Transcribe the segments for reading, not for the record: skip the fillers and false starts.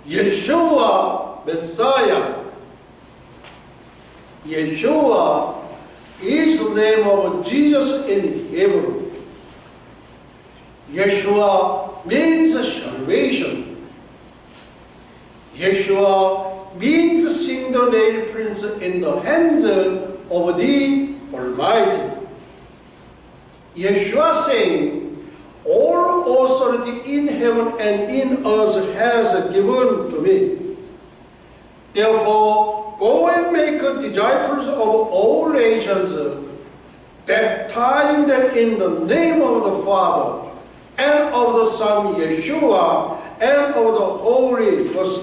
Yeshua Messiah. Yeshua is the name of Jesus in Hebrew. Yeshua means salvation. Yeshua means seeing the nail prints in the hands of the Almighty. Yeshua saying, all authority in heaven and in earth has given to me. Therefore, go and make disciples of all nations, baptizing them in the name of the Father, and of the Son Yeshua, and of the Holy Ghost,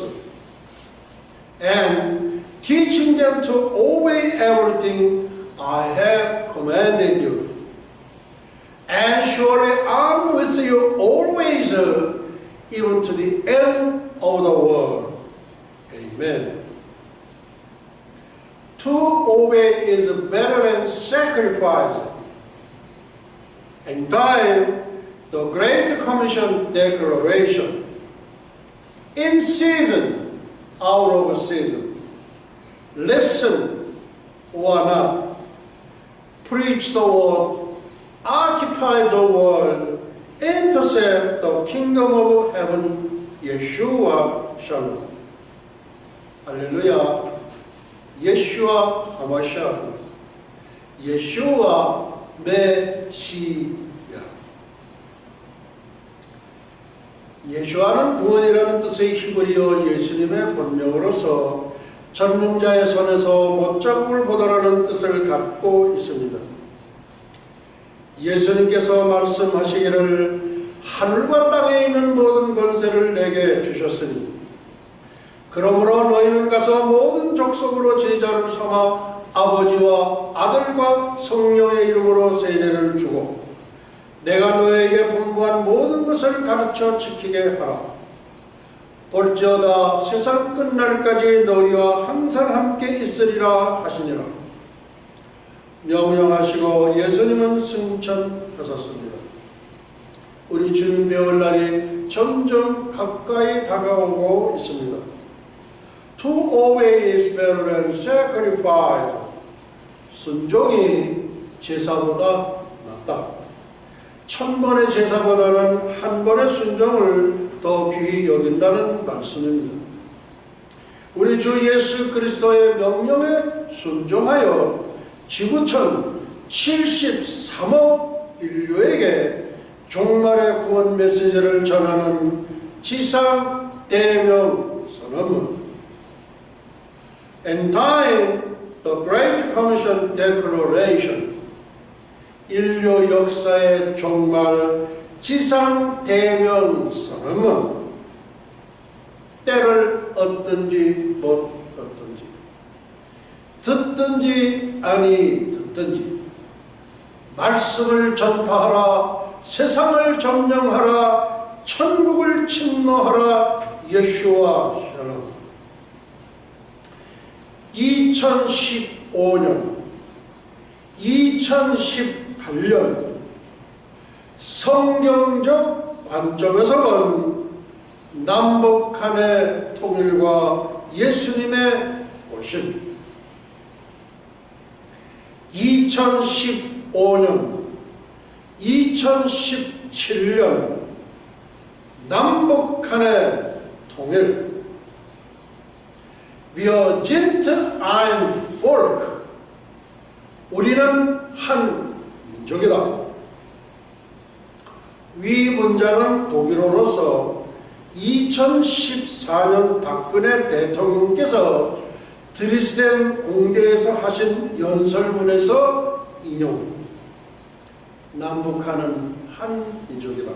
and teaching them to obey everything I have commanded you. And surely I am with you always, even to the end of the world. Amen. To obey is better than sacrifice. And time, the Great Commission declaration. In season, out of season. Listen or not. Preach the word. Occupy the world, intercept the kingdom of heaven, Yeshua Shalom. Hallelujah. Yeshua HaMashiach. Yeshua 메시아. 예수와는 구원이라는 뜻의 히브리어 예수님의 본명으로서 전능자의 손에서 못자국을 보다라는 뜻을 갖고 있습니다. 예수님께서 말씀하시기를 하늘과 땅에 있는 모든 권세를 내게 주셨으니 그러므로 너희는 가서 모든 족속으로 제자를 삼아 아버지와 아들과 성령의 이름으로 세례를 주고 내가 너희에게 분부한 모든 것을 가르쳐 지키게 하라. 볼지어다 세상 끝날까지 너희와 항상 함께 있으리라 하시니라. 명령하시고 예수님은 승천하셨습니다. 우리 주님 배울 날이 점점 가까이 다가오고 있습니다. To obey is better than sacrifice. 순종이 제사보다 낫다. 1000번의 제사보다는 한 번의 순종을 더 귀히 여긴다는 말씀입니다. 우리 주 예수 그리스도의 명령에 순종하여 지구촌 73억 인류에게 종말의 구원 메시지를 전하는 지상 대명 선언문. And time, the Great Commission Declaration. 인류 역사의 종말 지상 대명 선언문. 때를 얻든지 못 얻든지, 듣든지 아니 듣든지, 말씀을 전파하라, 세상을 점령하라, 천국을 침노하라. 예수와 샬롬. 2015년, 2018년 성경적 관점에서 본 남북한의 통일과 예수님의 오심. 2015년, 2017년 남북한의 통일. Wir sind ein Volk. 우리는 한 민족이다. 위 문장은 독일어로서 2014년 박근혜 대통령께서 드레스덴 공대에서 하신 연설문에서 인용. 남북한은 한 민족이다.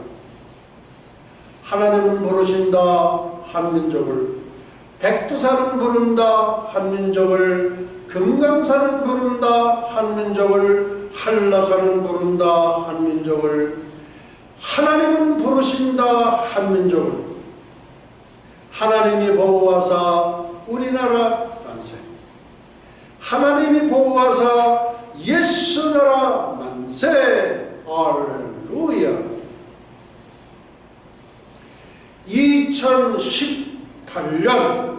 하나님은 부르신다 한민족을, 백두산은 부른다 한민족을, 금강산은 부른다 한민족을, 한라산은 부른다 한민족을, 하나님은 부르신다 한 민족을 하나님이 보호하사 우리나라 만세, 하나님이 보호하사 예수나라 만세. 할렐루야. 2018년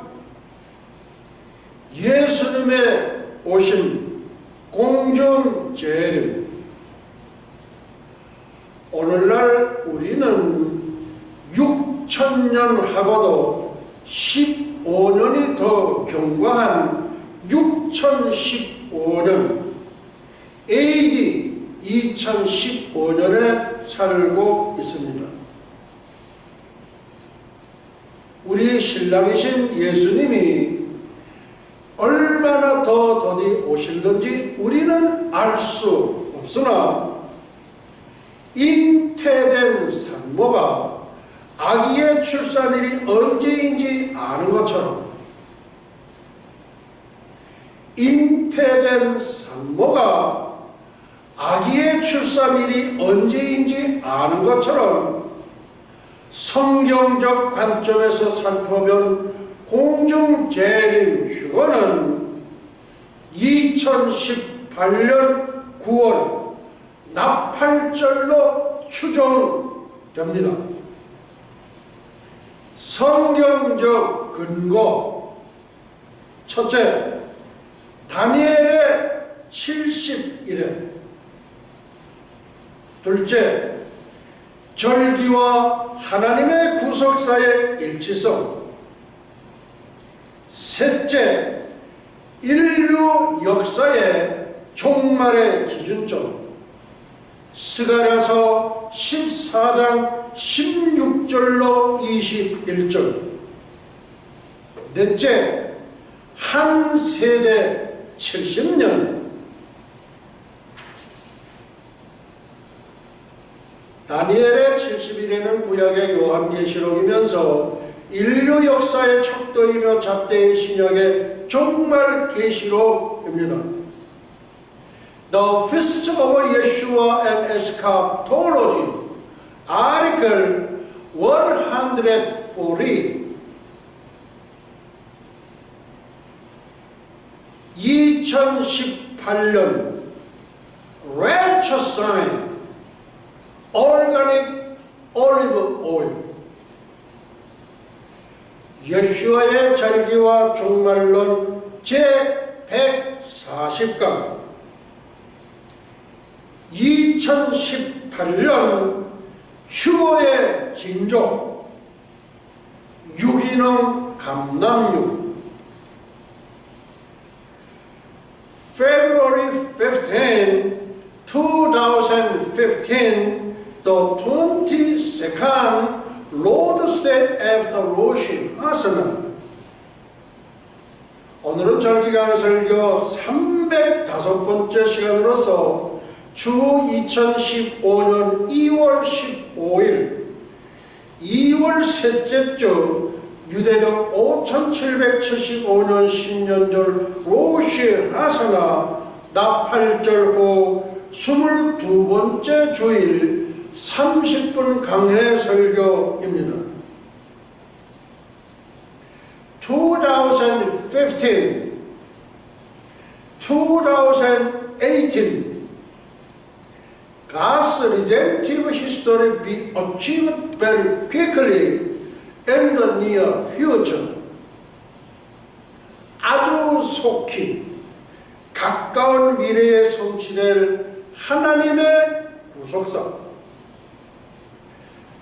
예수님의 오신 공중재림, 오늘날 우리는 6000년하고도 15년이 더 경과한 6015년 AD 2015년에 살고 있습니다. 우리 신랑이신 예수님이 얼마나 더 더디 오실는지 우리는 알 수 없으나 잉태된 산모가 아기의 출산일이 언제인지 아는 것처럼, 잉태된 산모가 아기의 출산일이 언제인지 아는 것처럼 성경적 관점에서 살펴본 공중재림 휴거는 2018년 9월 나팔절로 추정됩니다. 성경적 근거: 첫째, 다니엘의 70일에. 둘째, 절기와 하나님의 구속사의 일치성. 셋째, 인류 역사의 종말의 기준점. 스가랴서 14장 16절로 21절. 넷째, 한 세대 70년. 다니엘의 70일에는 구약의 요한계시록이면서 인류 역사의 척도이며 잣대인 신약의 종말 계시록입니다. The Feast of Yeshua and Eschatology, Article 140. 2018년 Rapture Sign, Organic Olive Oil. 예수와의 절기와 종말론 제140강. 2018년 휴거의 징조, 유기농 감남육. February 15, 2015, the 22nd Lord's Day after Rosh Hashanah. 오늘은 절기강 설교 305번째 시간으로서 주 2015년 2월 15일 2월 셋째 주 유대력 5775년 신년절 로시 하사나 나팔절 후 22번째 주일 30분 강해 설교입니다. 2015, 2018, God's redemptive history be achieved very quickly in the near future. 아주 속히 가까운 미래에 성취될 하나님의 구속사,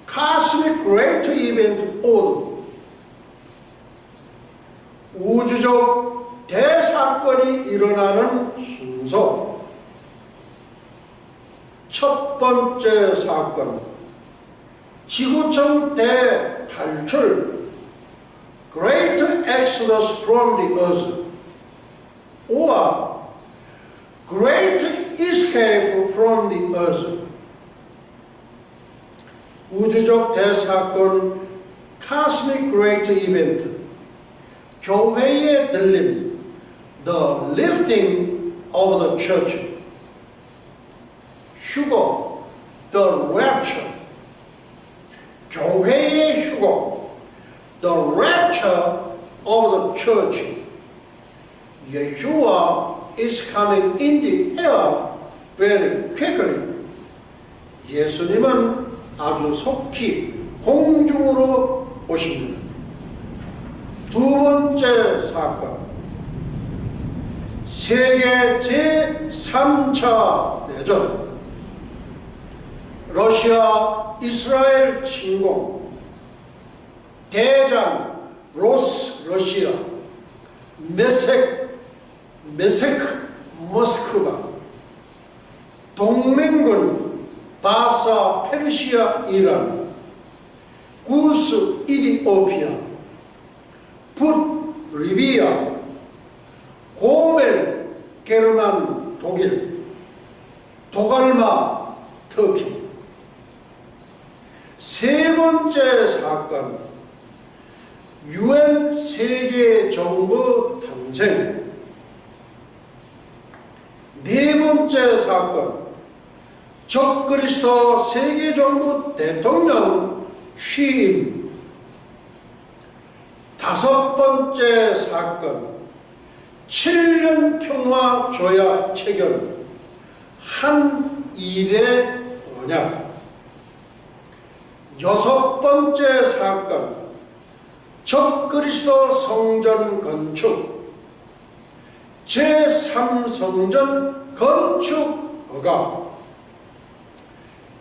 Cosmic Great Event Order, 우주적 대사건이 일어나는 순서. 첫 번째 사건, 지구촌 대탈출, Great Exodus from the Earth, or Great Escape from the Earth. 우주적 대사건, Cosmic Great Event, 교회의 들림, The Lifting of the Church. 휴거, The Rapture, 교회의 휴고, the rapture of the church. Yeshua is coming in the air very quickly. 예수님은 아주 속히 공중으로 오십니다. 두 번째 사건, 세계 제3차 대전, 러시아 이스라엘 침공, 대장 로스 러시아, 메세크 모스크바, 동맹군 바사 페르시아 이란, 구스 이디오피아, 붓 리비아, 고멜 게르만 독일, 도갈마 터키. 세 번째 사건, 유엔 세계정부 탄생. 네 번째 사건, 적그리스도 세계정부 대통령 취임. 다섯 번째 사건, 7년 평화 조약 체결. 한일의 언약. 여섯 번째 사건, 적그리스도 성전 건축. 제3성전 건축 허가.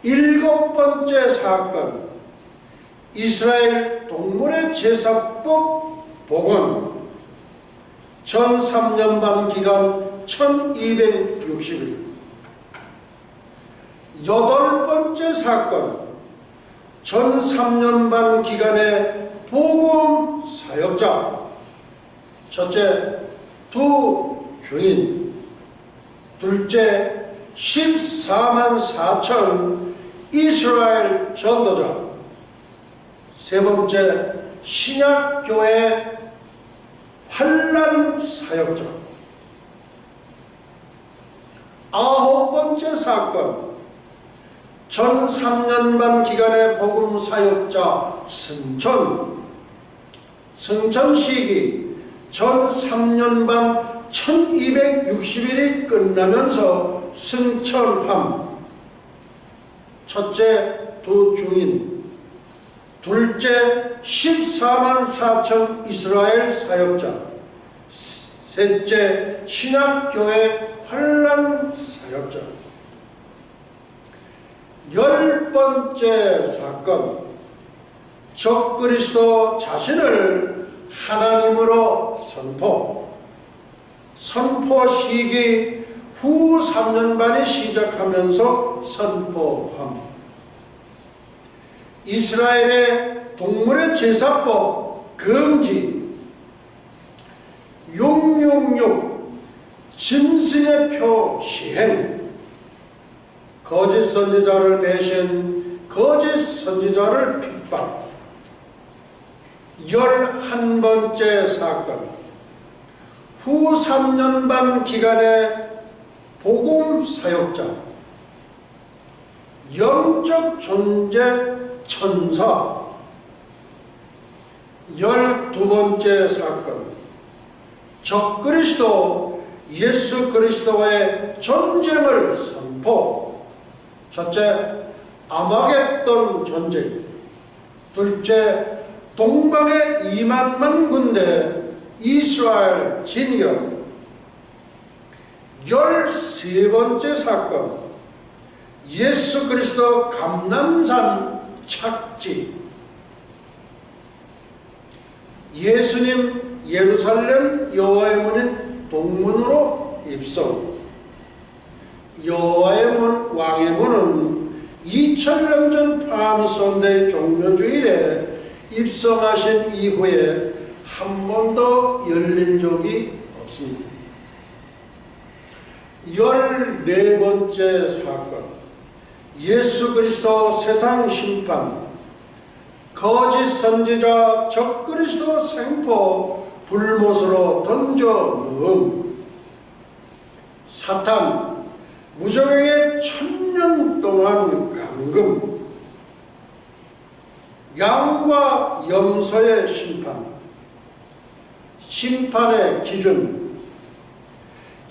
일곱 번째 사건, 이스라엘 동물의 제사법 복원. 전 3년 반 기간 1260일. 여덟 번째 사건, 전 3년 반 기간의 복음 사역자. 첫째, 두 주인. 둘째, 14만 4천 이스라엘 전도자. 세 번째, 신약교회 환란 사역자. 아홉 번째 사건, 전 3년 반 기간의 복음 사역자 승천. 승천 시기 전 3년 반 1260일이 끝나면서 승천함. 첫째, 두 중인. 둘째, 14만 4천 이스라엘 사역자. 셋째, 신약교회 환란 사역자. 열 번째 사건, 적그리스도 자신을 하나님으로 선포 시기 후 3년 반이 시작하면서 선포함. 이스라엘의 동물의 제사법 금지. 666 짐승의 표 시행. 거짓 선지자를 배신, 거짓 선지자를 핍박. 11번째 사건, 후 3년 반 기간의 복음 사역자. 영적 존재 천사. 12번째 사건, 적그리스도 예수 그리스도와의 전쟁을 선포. 첫째, 아마겟돈 전쟁. 둘째, 동방의 2만만 군대 이스라엘 진격. 13번째 사건, 예수 그리스도 감람산 착지. 예수님 예루살렘 여호와의 문인 동문으로 입성. 여호와의 문, 왕의 문은 2000년 전 palm-sunday 종료주일에 입성하신 이후에 한 번도 열린 적이 없습니다. 14번째 사건, 예수 그리스도 세상 심판. 거짓 선지자 적그리스도 생포 불못으로 던져 넣음. 사탄 무적에게 1000년 동안 감금. 양과 염소의 심판, 심판의 기준,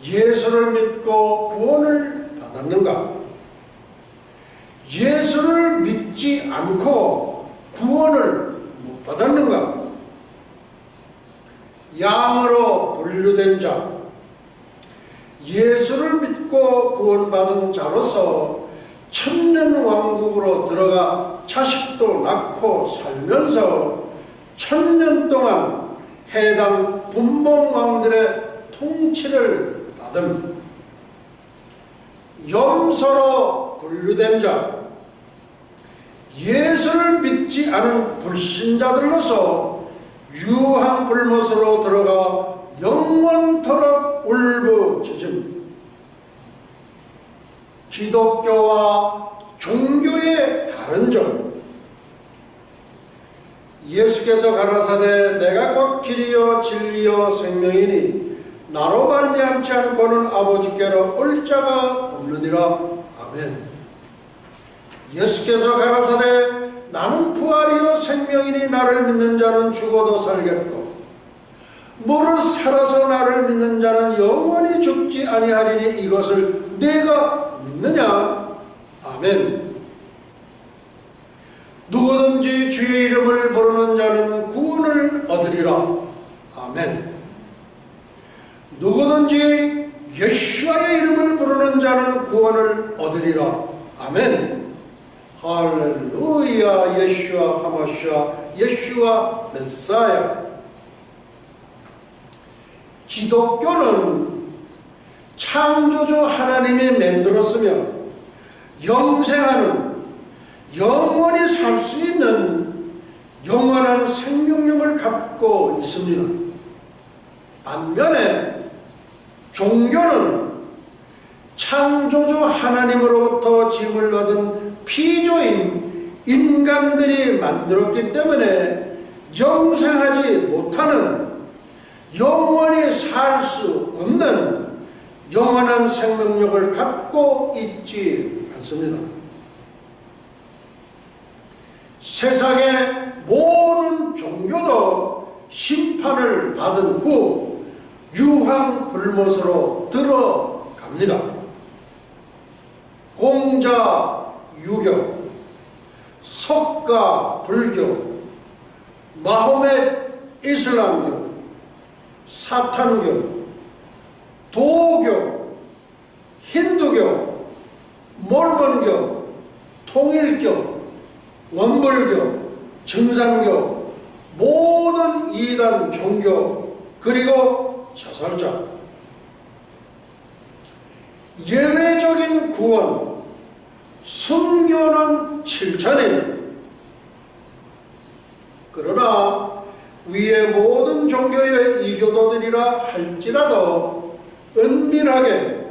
예수를 믿고 구원을 받았는가? 예수를 믿지 않고 구원을 못 받았는가? 양으로 분류된 자, 예수를 믿고 구원받은 자로서 천년왕국으로 들어가 자식도 낳고 살면서 1000년 동안 해당 분봉왕들의 통치를 받은 염소로 분류된 자, 예수를 믿지 않은 불신자들로서 유황불못으로 들어가 영원토록 울부짖음, 기독교와 종교의 다른 점, 예수께서 가라사대 내가 곧 길이요 진리요 생명이니 나로 말미암지 않고는 아버지께로 올 자가 없느니라. 아멘. 예수께서 가라사대 나는 부활이요 생명이니 나를 믿는 자는 죽어도 살겠고 무릇 살아서 나를 믿는 자는 영원히 죽지 아니하리니 이것을 내가 믿느냐? 아멘. 누구든지 주의 이름을 부르는 자는 구원을 얻으리라. 아멘. 누구든지 예수와의 이름을 부르는 자는 구원을 얻으리라. 아멘. 할렐루야. 예수와 하마샤, 예수와 메사야. 기독교는 창조주 하나님이 만들었으며 영생하는, 영원히 살 수 있는 영원한 생명력을 갖고 있습니다. 반면에 종교는 창조주 하나님으로부터 짐을 얻은 피조인 인간들이 만들었기 때문에 영생하지 못하는, 영원히 살 수 없는 영원한 생명력을 갖고 있지 않습니다. 세상의 모든 종교도 심판을 받은 후 유황불못으로 들어갑니다. 공자 유교, 석가 불교, 마호멧 이슬람교, 사탄교, 도교, 힌두교, 몰몬교, 통일교, 원불교, 증산교, 모든 이단 종교, 그리고 자살자, 예외적인 구원, 순교는 7천인. 그러나 위의 모든 종교의 이교도들이라 할지라도 은밀하게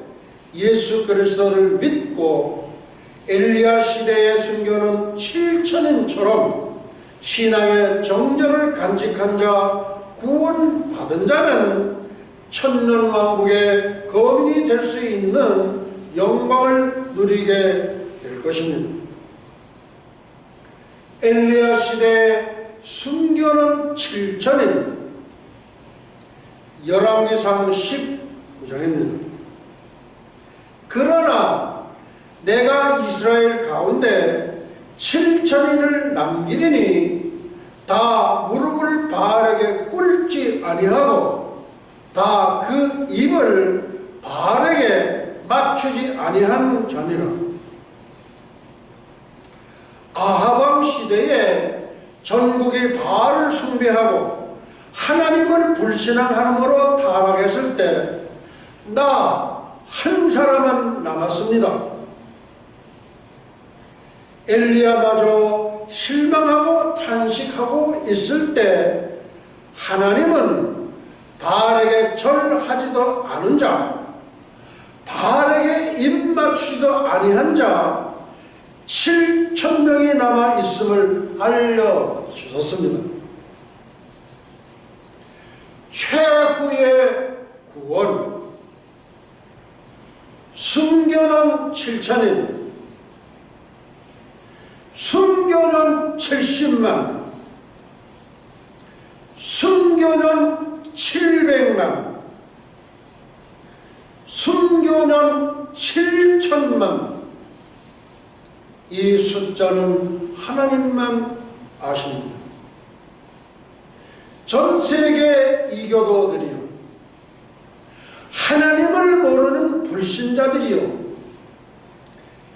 예수 그리스도를 믿고 엘리야 시대의 순교는 7천인처럼 신앙의 정절을 간직한 자, 구원받은 자는 천년왕국의 거민이 될 수 있는 영광을 누리게 될 것입니다. 엘리야 시대의 순교는 7천인, 열왕기상 19장입니다. 그러나 내가 이스라엘 가운데 7천인을 남기리니 다 무릎을 바알에게 꿇지 아니하고 다 그 입을 바알에게 맞추지 아니한 자니라. 아하방 시대에 전국이 바알을 숭배하고 하나님을 불신앙함으로 타락했을 때 나 한 사람만 남았습니다. 엘리야마저 실망하고 탄식하고 있을 때 하나님은 바알에게 절하지도 않은 자, 바알에게 입맞추지도 아니한 자 7,000명이 남아있음을 알려주셨습니다. 최후의 구원, 순교는 7천인, 순교는 70만 10만, 순교는 700만, 순교는 7천만. 이 숫자는 하나님만 아십니다. 전 세계 이교도들이요, 하나님을 모르는 불신자들이요,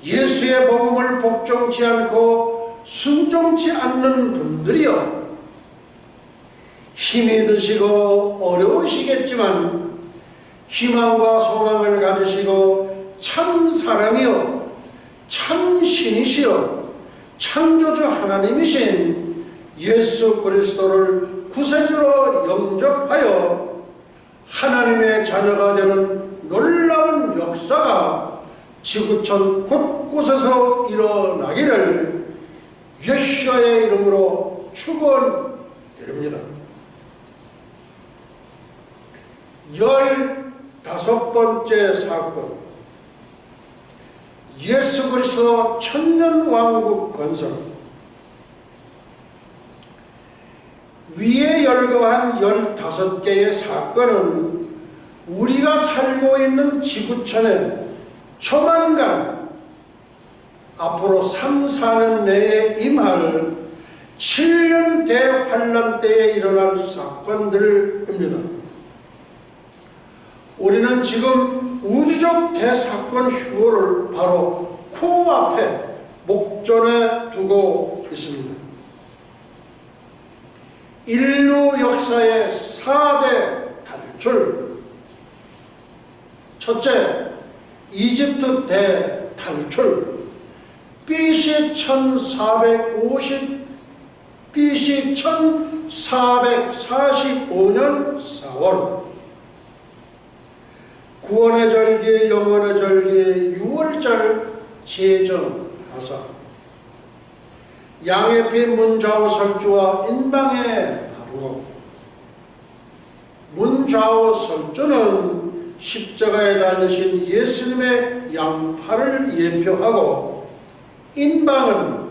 예수의 복음을 복종치 않고 순종치 않는 분들이요, 힘이 드시고 어려우시겠지만 희망과 소망을 가지시고 참 사람이요, 참 신이시여 창조주 하나님이신 예수 그리스도를 구세주로 영접하여 하나님의 자녀가 되는 놀라운 역사가 지구촌 곳곳에서 일어나기를 예수의 이름으로 축원드립니다. 15번째 사건, 예수 그리스도 천년왕국 건설. 위에 열거한 15개의 사건은 우리가 살고 있는 지구촌에 조만간 앞으로 3, 4년 내에 임할 7년 대환란 때에 일어날 사건들입니다. 우리는 지금 우주적 대사건 휴거를 바로 코앞에 목전에 두고 있습니다. 인류 역사의 4대 탈출. 첫째, 이집트 대탈출. BC 1445년 4월. 구원의 절기, 영원의 절기, 6월절 제정하사. 양의 피 문좌우 설주와 인방의 바로. 문좌우 설주는 십자가에 달리신 예수님의 양팔을 예표하고, 인방은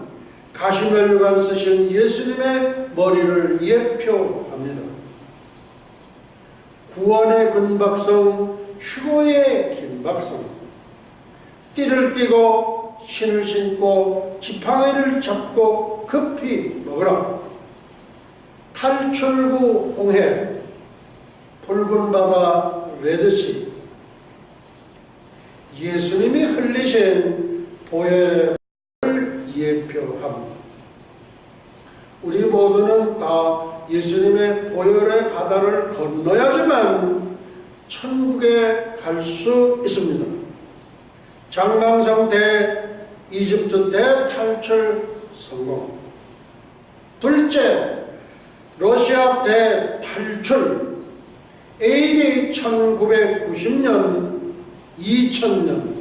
가시면류관 쓰신 예수님의 머리를 예표합니다. 구원의 근박성, 휴거의 긴박성. 띠를 띠고 신을 신고 지팡이를 잡고 급히 먹으라. 탈출구 홍해, 붉은 바다 레드시. 예수님이 흘리신 보혈의 피를 예표합니다. 우리 모두는 다 예수님의 보혈의 바다를 건너야지만 천국에 갈 수 있습니다. 장강성 대 이집트 대탈출 성공. 둘째, 러시아 대탈출. AD 1990년, 2000년.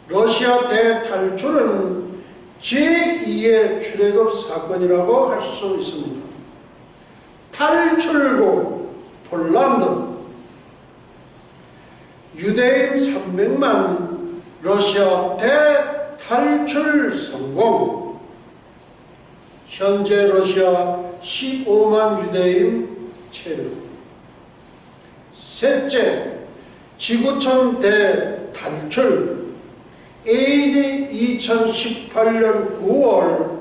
러시아 대탈출은 제2의 출애굽 사건이라고 할 수 있습니다. 탈출구 폴란드. 유대인 300만, 러시아 대탈출 성공. 현재 러시아 15만 유대인 체류. 셋째, 지구촌 대탈출. AD 2018년 9월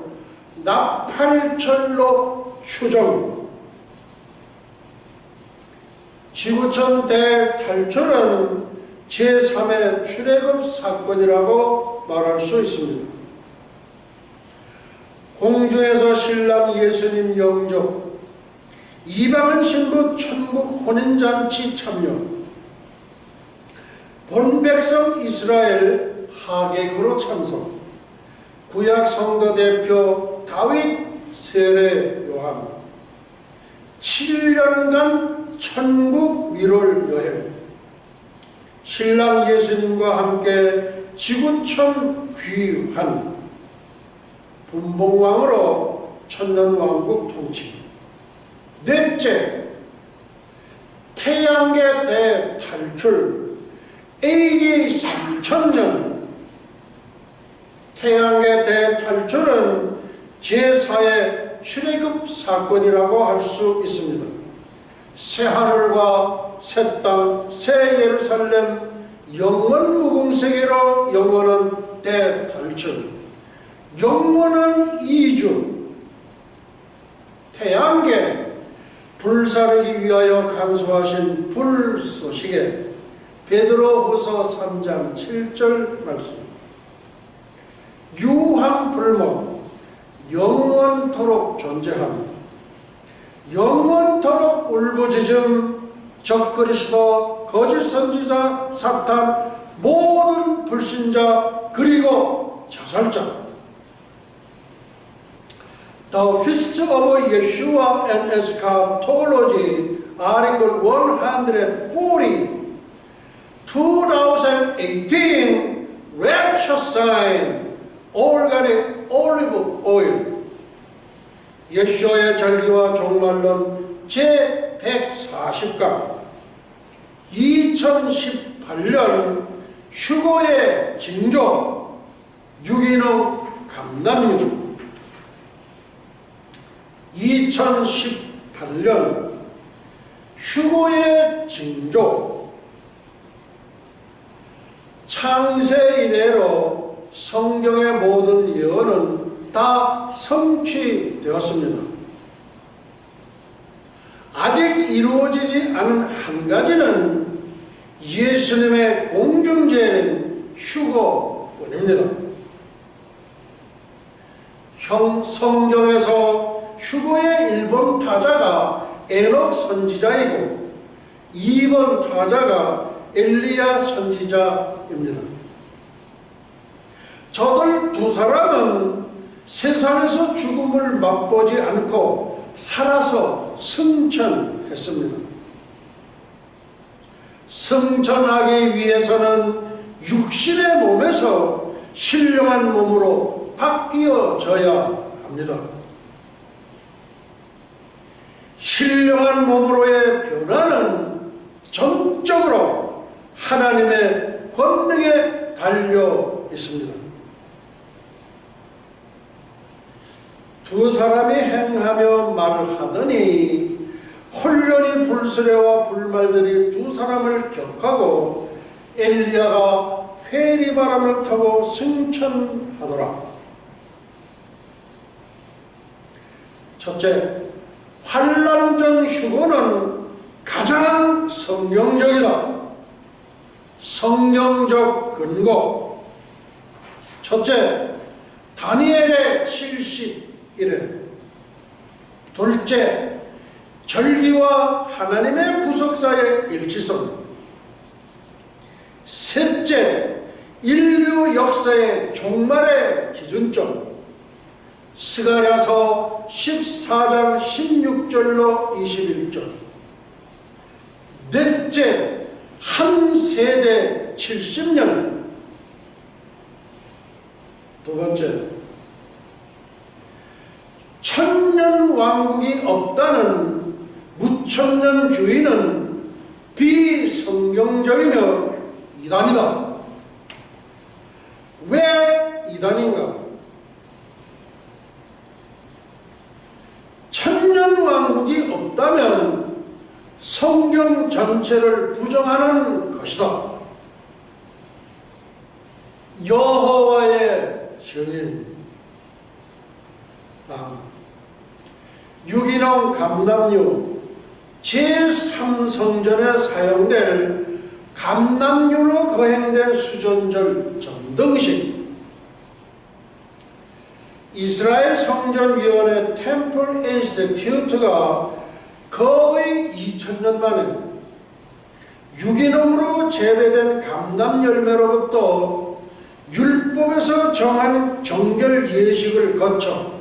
나팔철로 추정. 지구촌 대탈출은 제3의 출애굽 사건이라고 말할 수 있습니다. 공주에서 신랑 예수님 영접, 이방인 신부 천국 혼인잔치 참여, 본백성 이스라엘 하객으로 참석, 구약 성도 대표 다윗 세례 요한, 7년간 천국 미롤 여행, 신랑 예수님과 함께 지구촌 귀환, 분봉왕으로 천년왕국 통치. 넷째, 태양계 대탈출. AD 3000년. 태양계 대탈출은 제4의 출애굽 사건이라고 할 수 있습니다. 새하늘과 새 땅, 새 예루살렘, 영원 무궁세계로 영원한 대발전, 영원한 이주, 태양계, 불사르기 위하여 간수하신 불소식에 베드로후서 3장 7절 말씀, 유황불목, 영원토록 존재함, 영원토록 울부짖음, 적그리스도, 거짓 선지자, 사탄, 모든 불신자, 그리고 자살자. The Feast of Yeshua and Eschatology, Article 140, 2018 Rapture Sign, Organic Olive Oil, 예수의 절기와 종말론 제140강, 2018년 휴거의 징조, 유기농 감남유, 2018년 휴거의 징조. 창세 이래로 성경의 모든 예언은 다 성취되었습니다. 아직 이루어지지 않은 한 가지는 예수님의 공중재림 휴거뿐입니다. 성경에서 휴거의 1번 타자가 에녹 선지자이고 2번 타자가 엘리야 선지자입니다. 저들 두 사람은 세상에서 죽음을 맛보지 않고 살아서 승천했습니다. 승천하기 위해서는 육신의 몸에서 신령한 몸으로 바뀌어져야 합니다. 신령한 몸으로의 변화는 전적으로 하나님의 권능에 달려 있습니다. 두 사람이 행하며 말하더니 혼련히 불수레와 불말들이 두 사람을 격하고 엘리야가 회리바람을 타고 승천하더라. 첫째, 환난전 휴거는 가장 성경적이다. 성경적 근거. 첫째, 다니엘의 70일에. 둘째, 절기와 하나님의 구속사의 일치성. 셋째, 인류 역사의 종말의 기준점. 스가랴서 14장 16절로 21절. 넷째, 한 세대 70년. 두 번째, 천년 왕국이 없다는 무천년주의는 비성경적이며 이단이다. 왜 이단인가? 천년왕국이 없다면 성경 전체를 부정하는 것이다. 여호와의 증인, 유기농 감남유, 제3성전에 사용될 감남유로 거행된 수전절 전등식, 이스라엘 성전위원회 템플 인스티튜트가 거의 2000년 만에 유기농으로 재배된 감람 열매로부터 율법에서 정한 정결 예식을 거쳐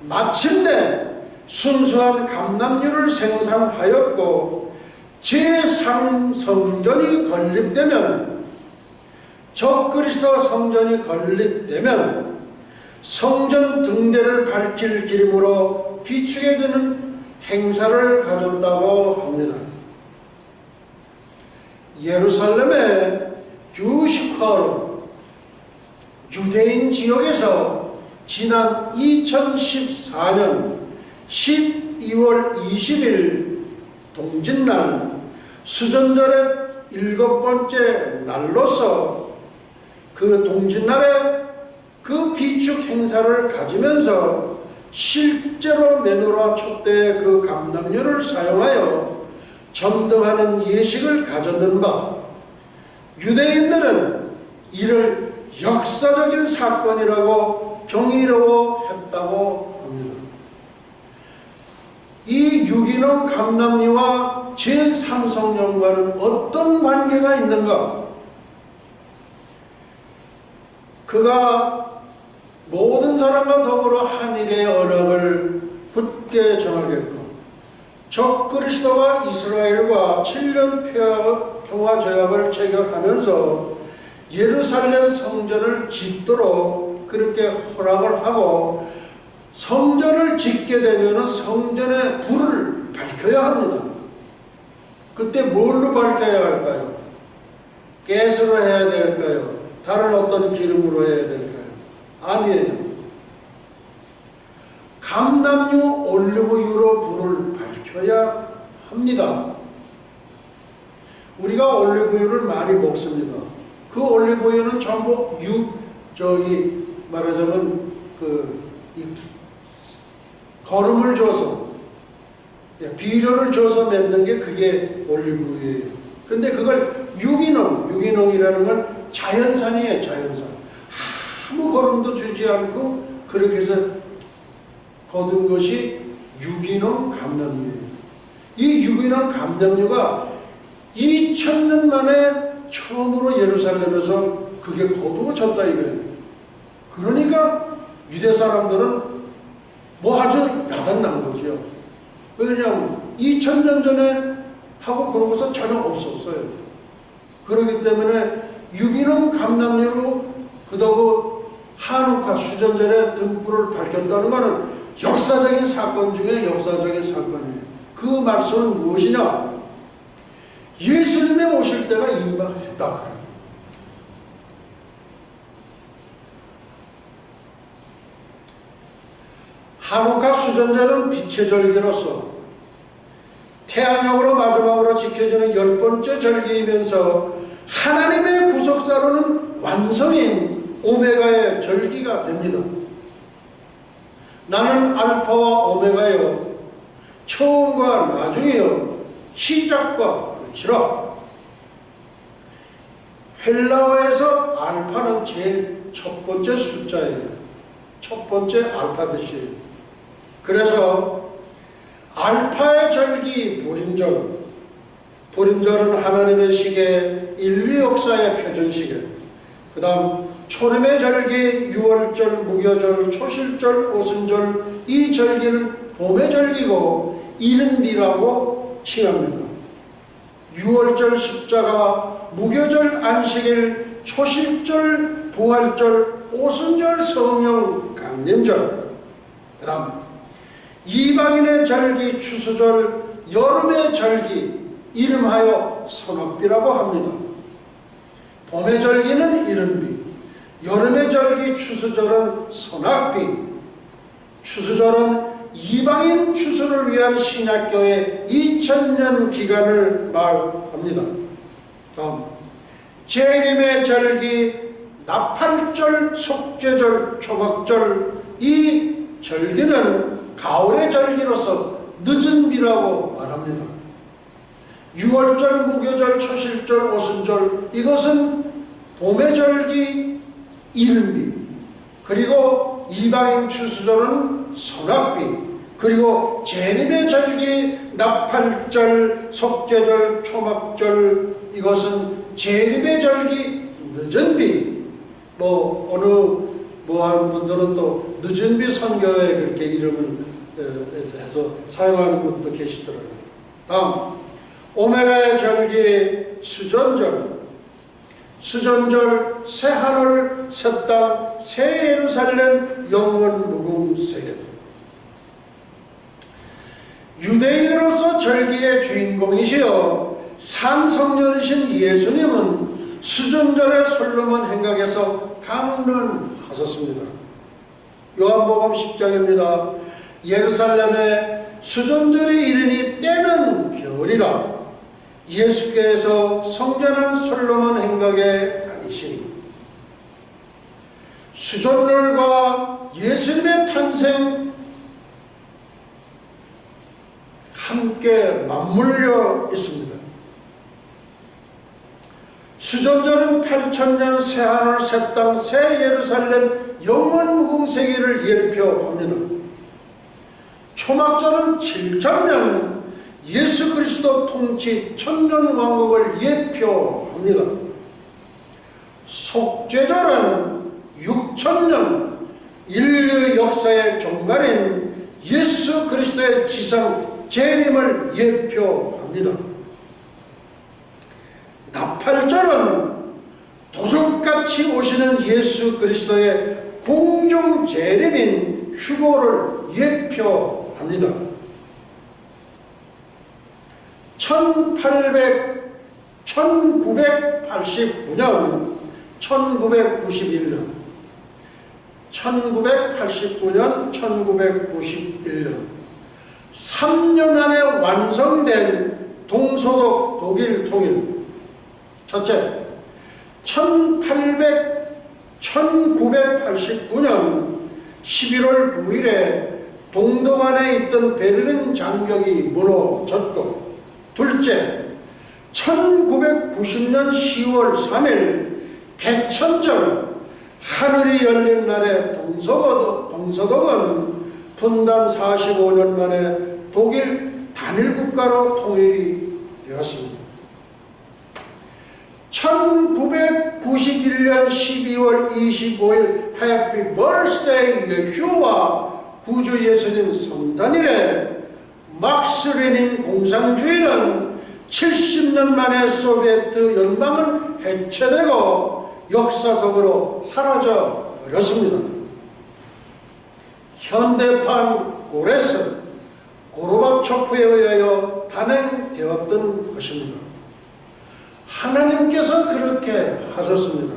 마침내 순수한 감람유를 생산하였고, 제3성전이 건립되면, 적그리스도 성전이 건립되면 성전 등대를 밝힐 기름으로 비추게 되는 행사를 가졌다고 합니다. 예루살렘의 유식화로 유대인 지역에서 지난 2014년 12월 20일 동짓날 수전절의 7번째 날로서 그 동짓날에 그 비축 행사를 가지면서 실제로 메노라 촛대의 그 감람류를 사용하여 점등하는 예식을 가졌는 바, 유대인들은 이를 역사적인 사건이라고 경이로워했다고 합니다. 이 유기농 감람류와 제3성령과는 어떤 관계가 있는가? 그가 모든 사람과 더불어 한일의 언약을 굳게 정하겠고 적 그리스도와 이스라엘과 7년 평화 조약을 체결하면서 예루살렘 성전을 짓도록 그렇게 허락을 하고 성전을 짓게 되면 성전에 불을 밝혀야 합니다. 그때 뭘로 밝혀야 할까요? 가스로 해야 될까요? 다른 어떤 기름으로 해야 될까요? 아니에요. 감람류 올리브유로 불을 밝혀야 합니다. 우리가 올리브유를 많이 먹습니다. 그 올리브유는 전부 말하자면 거름을 줘서 비료를 줘서 만든 게 그게 올리브유예요. 근데 그걸 유기농이라는 건 자연산이에요. 자연산. 아무 거름도 주지 않고 그렇게 해서 거둔 것이 유기농 감람류예요. 이 유기농 감람류가 2000년 만에 처음으로 예루살렘에서 그게 거두어졌다 이거예요. 그러니까 유대 사람들은 아주 야단난 거죠. 왜냐하면 2000년 전에 하고 그러고서 전혀 없었어요. 그렇기 때문에 유기농 감람류로 그다고 한우카 수전절에 등불을 밝혔다는 것은 역사적인 사건 중에 역사적인 사건이에요. 그 말씀은 무엇이냐? 예수님의 오실 때가 임박했다. 한우카 수전절은 빛의 절기로서 태양력으로 마지막으로 지켜지는 10번째 절기이면서 하나님의 구속사로는 완성인 오메가의 절기가 됩니다. 나는 알파와 오메가요, 처음과 나중이요, 시작과 끝이라. 헬라어에서 알파는 제일 첫 번째 숫자예요. 첫 번째 알파벳이에요. 그래서 알파의 절기 불임절은 하나님의 시계, 인류 역사의 표준시계. 그 다음 초림의 절기, 유월절, 무교절, 초실절, 오순절, 이 절기는 봄의 절기고 이른비라고 칭합니다. 유월절 십자가, 무교절 안식일, 초실절 부활절, 오순절 성령 강림절. 그 다음 이방인의 절기 추수절, 여름의 절기 이름하여 선악비라고 합니다. 봄의 절기는 이른비, 여름의 절기 추수절은 선악비. 추수절은 이방인 추수를 위한 신약교회 2000년 기간을 말합니다. 다음 재림의 절기, 나팔절, 속죄절, 초막절, 이 절기는 가을의 절기로서 늦은 비라고 말합니다. 유월절, 무교절, 초실절, 오순절, 이것은 봄의 절기, 이른비. 그리고 이방인 추수절은 선악비. 그리고 재림의 절기, 나팔절, 속죄절, 초막절, 이것은 재림의 절기, 늦은 비. 하는 분들은 또 늦은 비 선교에 그렇게 이름을 해서 사용하는 분도 계시더라고요. 다음 오메가의 절기 수전절 새하늘 새땅 새 예루살렘 영원 무궁세계. 유대인으로서 절기의 주인공이시여 상성전이신 예수님은 수전절의 솔로몬 행각에서 강론하셨습니다. 요한복음 10장입니다. 예루살렘에 수전절이 이르니 때는 겨울이라 예수께서 성전한 솔로몬 행각에 다니시니 수전절과 예수님의 탄생 함께 맞물려 있습니다. 수전절은 8000년 새하늘 새 땅 새 예루살렘 영원 무궁세기를 예표합니다. 초막절은 7000년 예수 그리스도 통치 천년 왕국을 예표합니다. 속죄절은 6000년 인류 역사의 종말인 예수 그리스도의 지상 재림을 예표합니다. 나팔절은 도적같이 오시는 예수 그리스도의 공중 재림인 휴거를 예표합니다. 1989년 1991년 3년 안에 완성된 동서독 독일 통일. 첫째, 1989년 11월 9일에 동독안에 있던 베를린 장벽이 무너졌고, 둘째, 1990년 10월 3일 개천절 하늘이 열린 날에 동서독은 분단 45년 만에 독일 단일국가로 통일이 되었습니다. 1991년 12월 25일 해피 버스데이 예효와 구주 예수님 성탄일에 막스 레닌 공산주의는 70년 만에 소비에트 연방은 해체되고 역사 속으로 사라져 버렸습니다. 현대판 고레스 고르바초프에 의하여 단행되었던 것입니다. 하나님께서 그렇게 하셨습니다.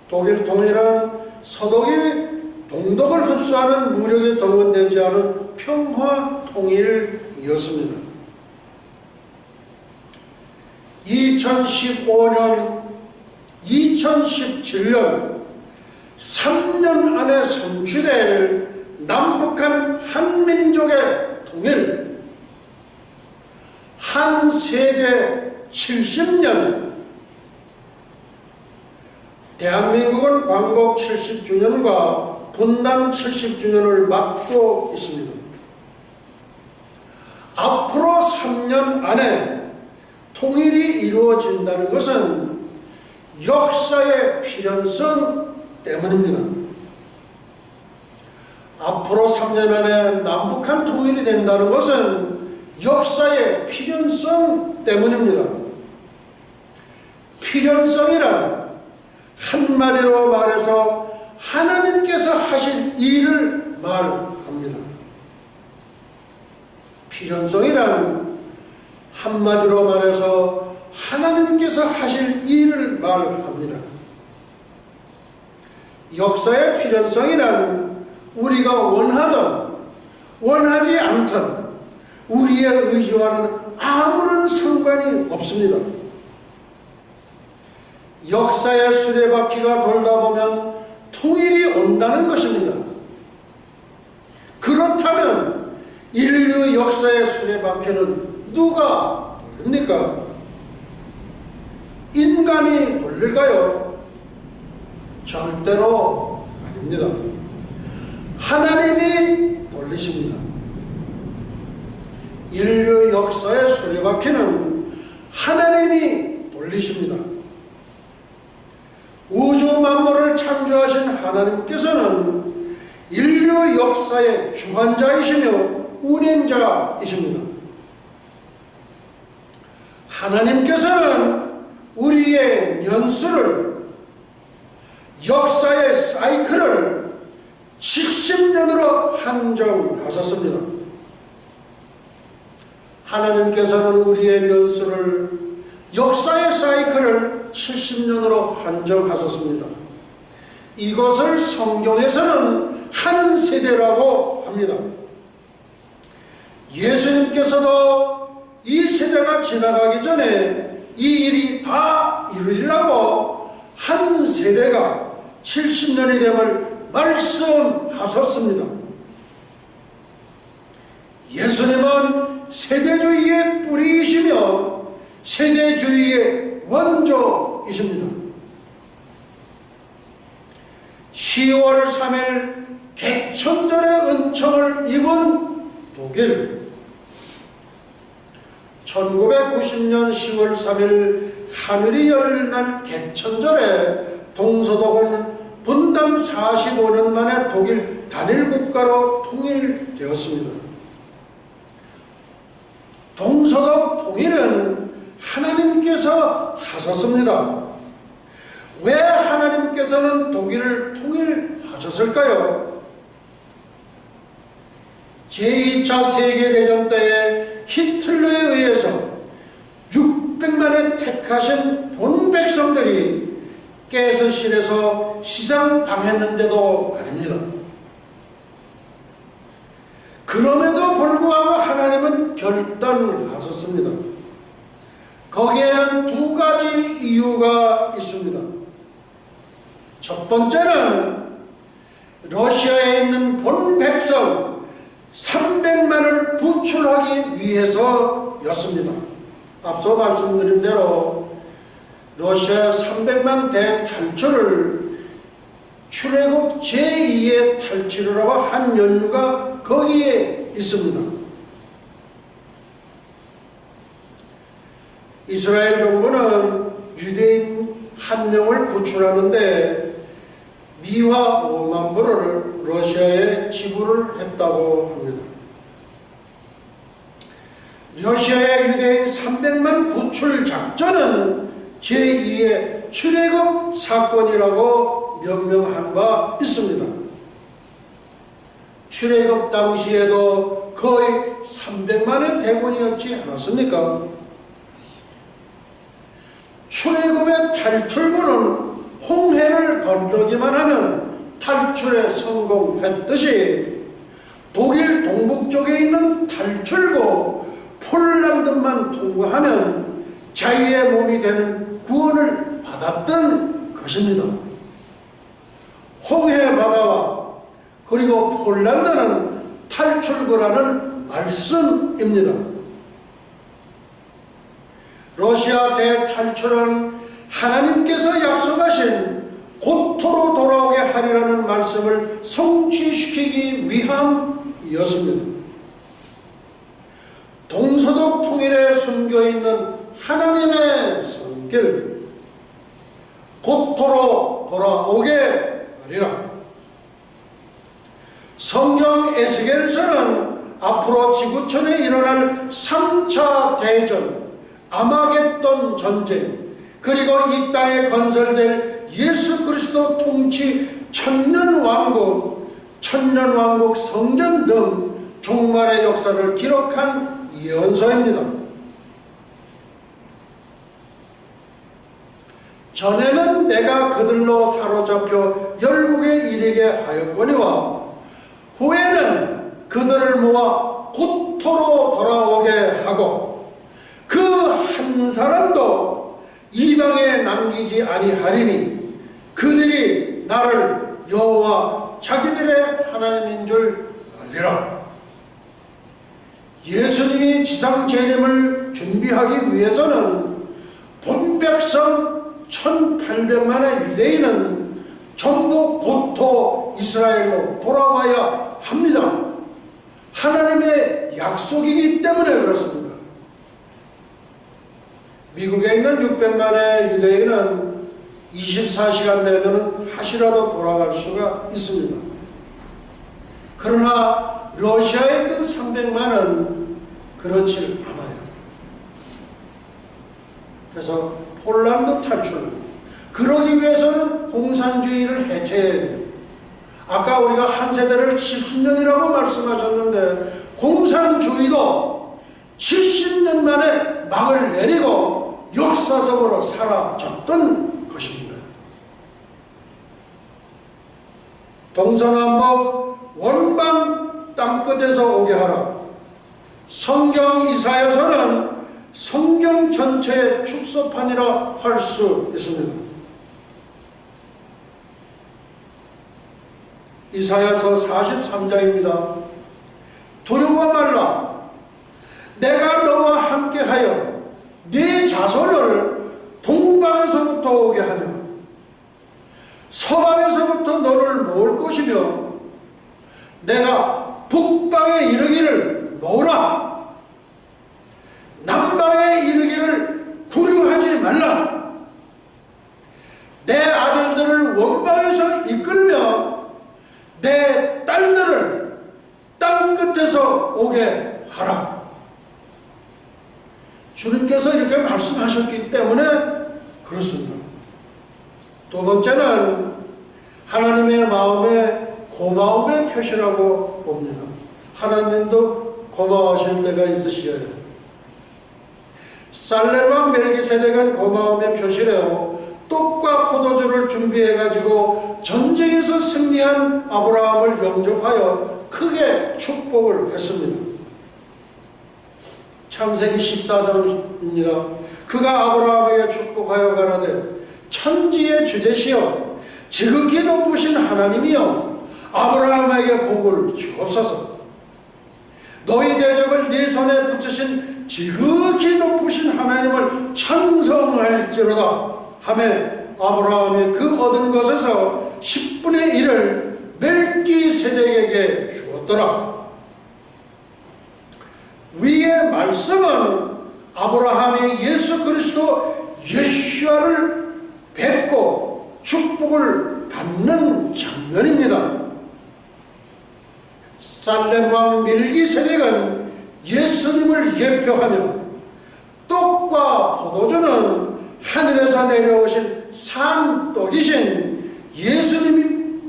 독일 통일은 서독이 동독을 흡수하는 무력에 동원되지 않은 평화 통일이었습니다. 2015년, 2017년 3년 안에 성취될 남북한 한민족의 통일, 한 세대 70년, 대한민국은 광복 70주년과 분단 70주년을 맞고 있습니다. 앞으로 3년 안에 통일이 이루어진다는 것은 역사의 필연성 때문입니다. 앞으로 3년 안에 남북한 통일이 된다는 것은 역사의 필연성 때문입니다. 필연성이란 한마디로 말해서 하나님께서 하신 일을 말합니다. 필연성이란 한마디로 말해서 하나님께서 하실 일을 말합니다. 역사의 필연성이란 우리가 원하든 원하지 않든 우리의 의지와는 아무런 상관이 없습니다. 역사의 수레바퀴가 돌다 보면 통일이 온다는 것입니다. 그렇다면 인류 역사의 수레바퀴는 누가 돌립니까? 인간이 돌릴까요? 절대로 아닙니다. 하나님이 돌리십니다. 인류 역사의 수레바퀴는 하나님이 돌리십니다. 우주 만물을 창조하신 하나님께서는 인류 역사의 주관자이시며 운행자이십니다. 하나님께서는 우리의 연수를, 역사의 사이클을 70년으로 한정하셨습니다. 하나님께서는 우리의 연수를, 역사의 사이클을 70년으로 한정하셨습니다. 이것을 성경에서는 한 세대라고 합니다. 예수님께서도 이 세대가 지나가기 전에 이 일이 다 이루리라고 한 세대가 70년이 됨을 말씀하셨습니다. 예수님은 세대주의의 뿌리이시며 세대주의의 원조이십니다. 10월 3일 개천절의 은총을 입은 독일, 1990년 10월 3일 하늘이 열릴 날 개천절에 동서독은 분단 45년 만에 독일 단일 국가로 통일되었습니다. 동서독 통일은 하나님께서 하셨습니다. 왜 하나님께서는 독일을 통일하셨을까요? 제2차 세계대전 때에 히틀러에 의해서 600만의 택하신 본 백성들이 가스실에서 시상당했는데도 말입니다. 그럼에도 불구하고 하나님은 결단을 하셨습니다. 거기에는 두 가지 이유가 있습니다. 첫 번째는 러시아에 있는 본 백성 300만을 구출하기 위해서였습니다. 앞서 말씀드린 대로 러시아 300만 대탈출을 출애굽 제2의 탈출이라고 한 연유가 거기에 있습니다. 이스라엘 정부는 유대인 한 명을 구출하는데 미화 5만 불을 러시아에 지불을 했다고 합니다. 러시아의 유대인 300만 구출 작전은 제2의 출애굽 사건이라고 명명한 바 있습니다. 출애굽 당시에도 거의 300만의 대군이었지 않았습니까? 출애굽의 탈출군은 홍해를 건너기만 하면 탈출에 성공했듯이 독일 동북쪽에 있는 탈출구 폴란드만 통과하면 자유의 몸이 되는 구원을 받았던 것입니다. 홍해 바다와 그리고 폴란드는 탈출구라는 말씀입니다. 러시아 대탈출은 하나님께서 약속하신 고토로 돌아오게 하리라는 말씀을 성취시키기 위함이었습니다. 동서독 통일에 숨겨있는 하나님의 손길, 고토로 돌아오게 하리라. 성경 에스겔서는 앞으로 지구촌에 일어날 3차 대전, 아마겟돈 전쟁, 그리고 이 땅에 건설될 예수 그리스도 통치 천년왕국 성전 등 종말의 역사를 기록한 예언서입니다. 전에는 내가 그들로 사로잡혀 열국에 이르게 하였거니와 후에는 그들을 모아 고토로 돌아오게 하고 그 한 사람도 이방에 남기지 아니하리니 그들이 나를 여호와 자기들의 하나님인 줄 알리라. 예수님이 지상 재림을 준비하기 위해서는 본 백성 1800만의 유대인은 전부 고토 이스라엘로 돌아와야 합니다. 하나님의 약속이기 때문에 그렇습니다. 미국에 있는 600만의 유대인은 24시간 내면 다시라도 돌아갈 수가 있습니다. 그러나 러시아에 있던 300만은 그렇지 않아요. 그래서 폴란드 탈출, 그러기 위해서는 공산주의를 해체해야 돼요. 아까 우리가 한 세대를 70년이라고 말씀하셨는데 공산주의도 70년 만에 막을 내리고 역사적으로 사라졌던 것입니다. 동서남북 원방 땅끝에서 오게 하라. 성경 이사야서는 성경 전체의 축소판이라 할 수 있습니다. 이사야서 43장입니다. 두려워 말라. 내가 너와 함께하여 네 자손을 동방에서부터 오게 하며 서방에서부터 너를 모을 것이며 내가 북방에 이르기를 놓으라. 남방에 이르기를 구류하지 말라. 내 아들들을 원방에서 이끌며 내 딸들을 땅끝에서 오게 하라. 주님께서 이렇게 말씀하셨기 때문에 그렇습니다. 두 번째는 하나님의 마음의 고마움의 표시라고 봅니다. 하나님도 고마워하실 때가 있으시어요. 살렘왕 멜기세덱은 고마움의 표시래요. 떡과 포도주를 준비해가지고 전쟁에서 승리한 아브라함을 영접하여 크게 축복을 했습니다. 창세기 14장입니다. 그가 아브라함에게 축복하여 가라되 천지의 주제시여 지극히 높으신 하나님이여 아브라함에게 복을 주옵소서. 너희 대적을 네 손에 붙이신 지극히 높으신 하나님을 찬송할지로다 하며 아브라함이 그 얻은 것에서 10분의 1을 멜기세덱에게 주었더라. 위의 말씀은 아브라함이 예수 그리스도 예수아를 뵙고 축복을 받는 장면입니다. 살렘왕 멜기세덱은 예수님을 예표하며 떡과 포도주는 하늘에서 내려오신 산떡이신 예수님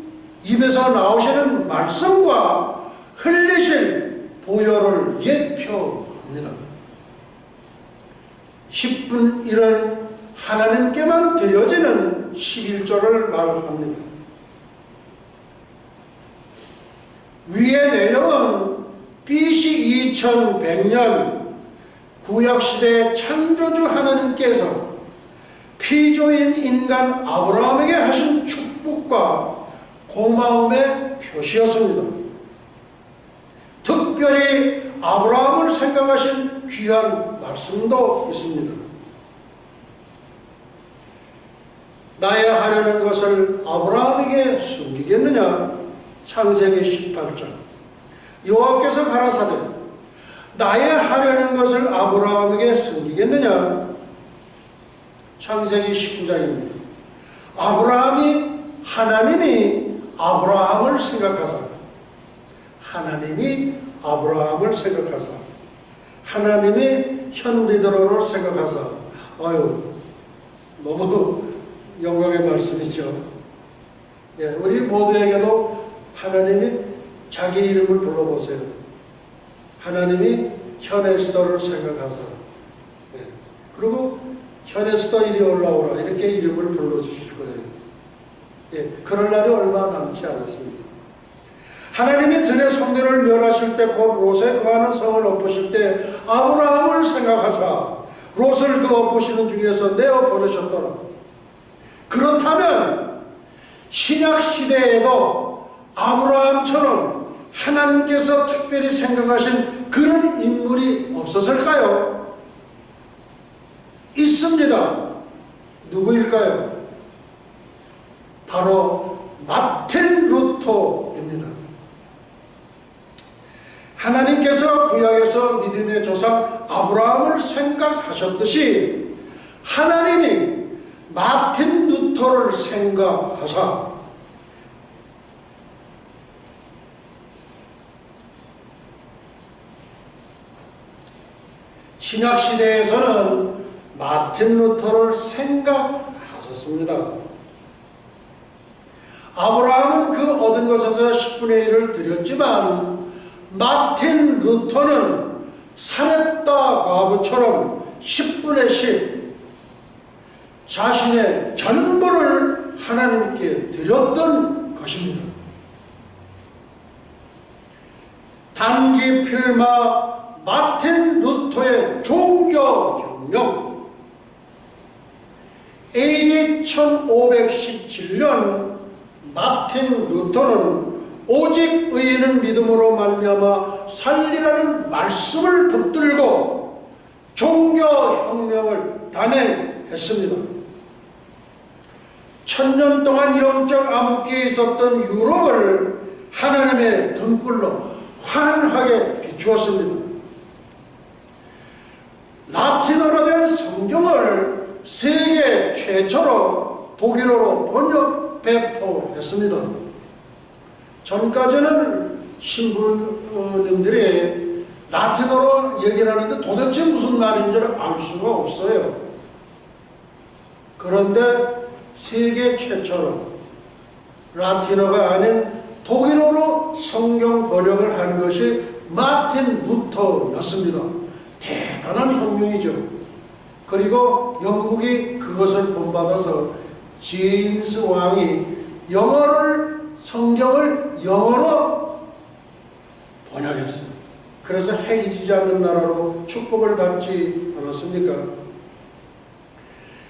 입에서 나오시는 말씀과 흘리실 보혈을 예표합니다. 10분 1은 하나님께만 드려지는 11조를 말합니다. 위의 내용은 BC 2100년 구약시대의 창조주 하나님께서 피조인 인간 아브라함에게 하신 축복과 고마움의 표시였습니다. 특별히 아브라함을 생각하신 귀한 말씀도 있습니다. 나의 하려는 것을 아브라함에게 숨기겠느냐? 창세기 18장. 여호와께서 가라사대 나의 하려는 것을 아브라함에게 숨기겠느냐? 창세기 19장입니다. 하나님이 아브라함을 생각하사 하나님이 현비드로를 생각하사 너무 영광의 말씀이죠. 예, 우리 모두에게도 하나님이 자기 이름을 불러보세요. 하나님이 현에스더를 생각하사 그리고 현에스더 이리 올라오라 이렇게 이름을 불러주실 거예요. 예, 그럴 날이 얼마 남지 않았습니다. 하나님이 들의 성대를 멸하실 때 곧 롯에 거하는 성을 엎으실 때 아브라함을 생각하사 롯을 그 엎으시는 중에서 내어 보내셨더라. 그렇다면 신약시대에도 아브라함처럼 하나님께서 특별히 생각하신 그런 인물이 없었을까요? 있습니다. 누구일까요? 바로 마틴 루터입니다. 하나님께서 구약에서 믿음의 조상 아브라함을 생각하셨듯이 하나님이 마틴 루터를 생각하사 신약시대에서는 마틴 루터를 생각하셨습니다. 아브라함은 그 얻은 것에서 10분의 1을 드렸지만 마틴 루터는 사렙다 과부처럼 10분의 10 자신의 전부를 하나님께 드렸던 것입니다. 단기 필마 마틴 루터의 종교혁명. AD 1517년 마틴 루터는 오직 의인은 믿음으로 말미암아 살리라는 말씀을 붙들고 종교혁명을 단행했습니다. 1000년 동안 영적 암흑기에 있었던 유럽을 하나님의 등불로 환하게 비추었습니다. 라틴어로 된 성경을 세계 최초로 독일어로 번역 배포했습니다. 전까지는 신부님들이 라틴어로 얘기를 하는데 도대체 무슨 말인지를 알 수가 없어요. 그런데 세계 최초로 라틴어가 아닌 독일어로 성경 번역을 한 것이 마틴 루터였습니다. 대단한 혁명이죠. 그리고 영국이 그것을 본받아서 제임스 왕이 성경을 영어로 번역했어요. 그래서 해이지지 않는 나라로 축복을 받지 않았습니까?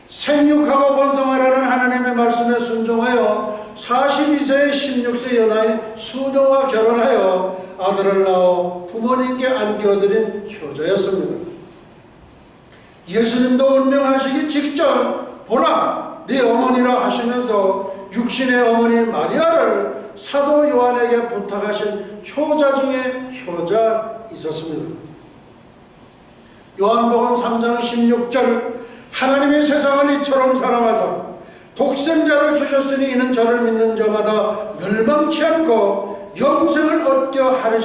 생육하고 번성하라는 하나님의 말씀에 순종하여 42세의 16세 연하인 수녀와 결혼하여 아들을 낳아 부모님께 안겨드린 효자였습니다. 예수님도 운명하시기 직전 보라 네 어머니라 하시면서 육신의 어머니 마리아를 사도 요한에게 부탁하신 효자 중에 효자 있었습니다. 요한복음 3장 16절 하나님이 세상을 이처럼 사랑하사 독생자를 주셨으니 이는 저를 믿는 자마다 멸망치 않고 영생을 얻게 하려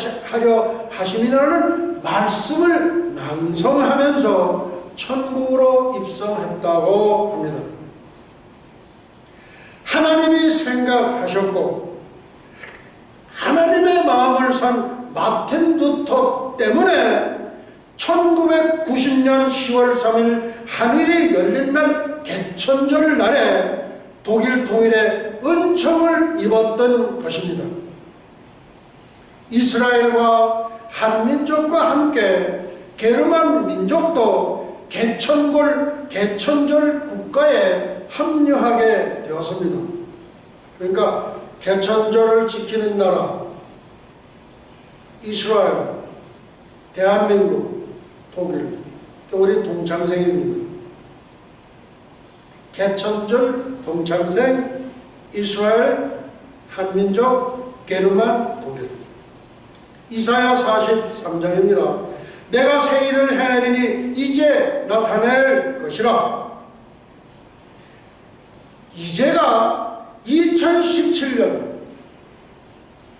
하심이라는 말씀을 낭송하면서 천국으로 입성했다고 합니다. 하나님이 생각하셨고 하나님의 마음을 산 마틴 루터 때문에 1990년 10월 3일 하늘이 열린 날 개천절 날에 독일 통일의 은총을 입었던 것입니다. 이스라엘과 한민족과 함께 게르만 민족도 개천절 국가에 합류하게 되었습니다. 그러니까 개천절을 지키는 나라 이스라엘, 대한민국, 독일, 우리 동창생입니다. 개천절, 동창생, 이스라엘, 한민족, 게르만, 독일. 이사야 43장입니다. 내가 새 일을 행하리니 이제 나타낼 것이라. 이제가 2017년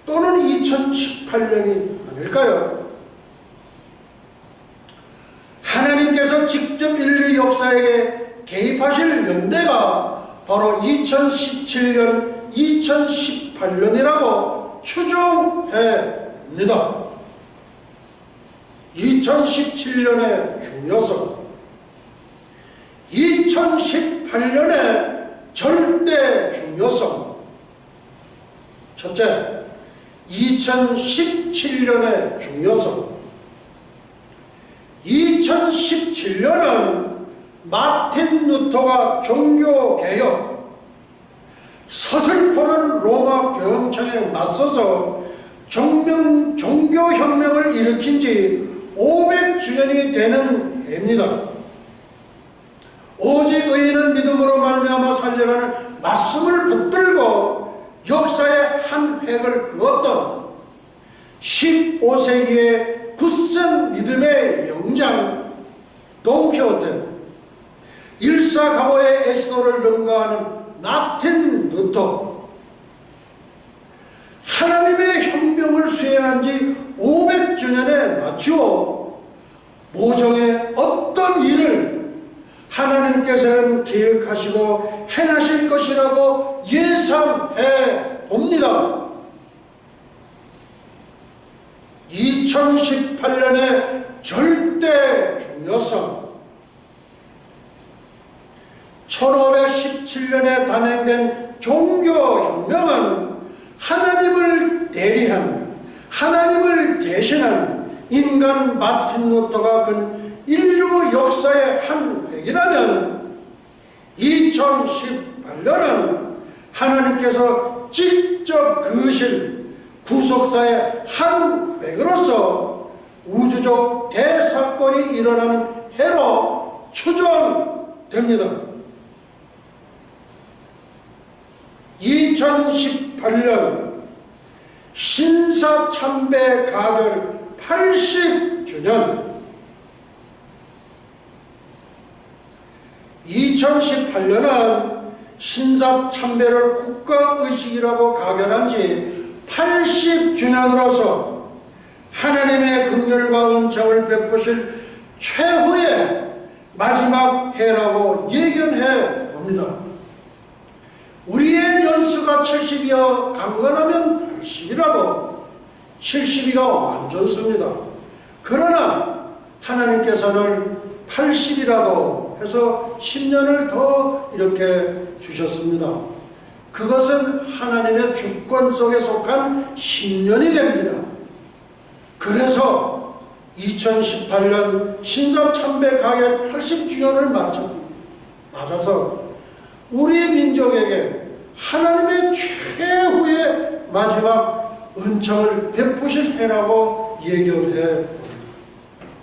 또는 2018년이 아닐까요? 하나님께서 직접 인류 역사에게 개입하실 연대가 바로 2017년, 2018년이라고 추정해봅니다. 2017년의 중요성, 2018년의 절대 중요성. 첫째, 2017년의 중요성. 2017년은 마틴 루터가 종교개혁, 서슬퍼런 로마 교황청에 맞서서 종교혁명을 일으킨 지 500주년이 되는 해입니다. 오직 의인은 믿음으로 말미암아 살리라는 말씀을 붙들고 역사의 한 획을 그었던 15세기의 굳센 믿음의 영장 돈키호테, 일사각오의 애시도를 능가하는 마틴 루터, 하나님의 혁명을 수행한 지 500주년에 맞추어 모종의 어떤 일을 하나님께서는 계획하시고 행하실 것이라고 예상해 봅니다. 2018년의 절대 중요성, 1517년에 단행된 종교혁명은 하나님을 대리한, 하나님을 대신한 인간 마틴 루터가 근 인류 역사의 한 획이라면 2018년은 하나님께서 직접 그으신 구속사의 한 획으로서 우주적 대사건이 일어나는 해로 추정됩니다. 2018년 신사참배 가결 80주년 2018년은 신사참배를 국가의식이라고 가결한 지 80주년으로서 하나님의 긍휼과 은총을 베푸실 최후의 마지막 해라고 예견해 봅니다. 우리의 연수가 70이여 강건하면 80이라도 70이가 완전수입니다. 그러나 하나님께서는 80이라도 해서 10년을 더 이렇게 주셨습니다. 그것은 하나님의 주권 속에 속한 10년이 됩니다. 그래서 2018년 신사참배 가결 80주년을 맞아서 우리 민족에게 하나님의 최후의 마지막 은총을 베푸실 해라고 예견해 봅니다.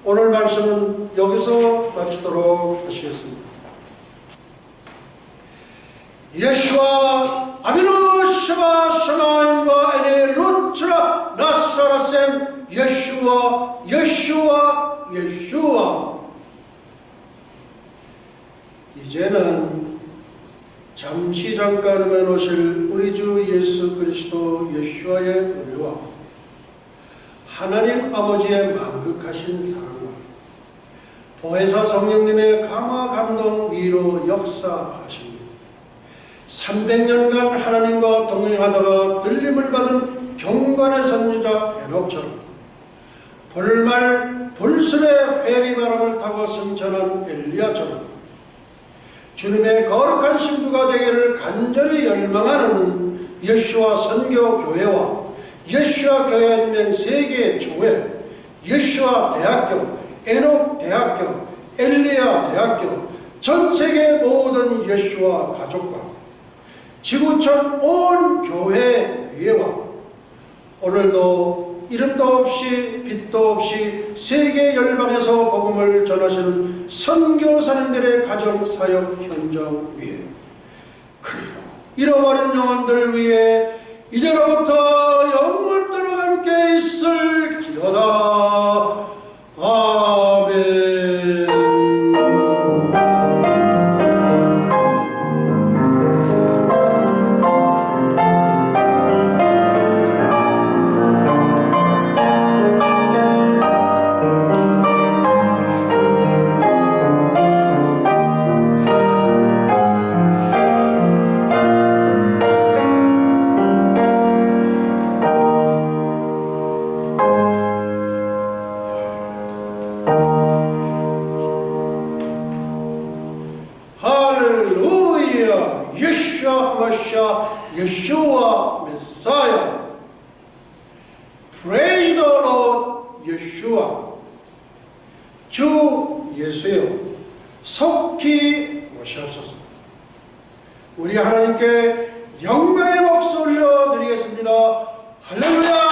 오늘 말씀은 여기서 마치도록 하시겠습니다. 예수와 아미노 샤바 샤마인과 에네 루츠라 나사라셈 예수와 예수와 예수와. 이제는 잠시 잠깐 내놓으실 우리 주 예수 그리스도 예수와의 은혜와 하나님 아버지의 만극하신 사랑과 보혜사 성령님의 감화 감동 위로 역사하십니다. 300년간 하나님과 동행하다가 들림을 받은 경건의 선지자 에녹처럼 볼말 볼술의 회리바람을 타고 승천한 엘리야처럼 주님의 거룩한 신부가 되기를 간절히 열망하는 예수와 선교교회와 예수와 교회연맹 세계의 총회, 예수와 대학교, 에녹 대학교, 엘리야 대학교, 전 세계 모든 예수와 가족과 지구촌 온 교회 위에와 오늘도 이름도 없이 빛도 없이 세계 열방에서 복음을 전하시는 선교사님들의 가정사역 현장 위에 그리고 잃어버린 영혼들 위에 이제로부터 영원토록 함께 있을지어다. 아멘. Yeshua Messiah. Praise the Lord Yeshua. 주 예수여 속히 오시옵소서. 우리 하나님께 영광의 목소리 올려드리겠습니다. 할렐루야.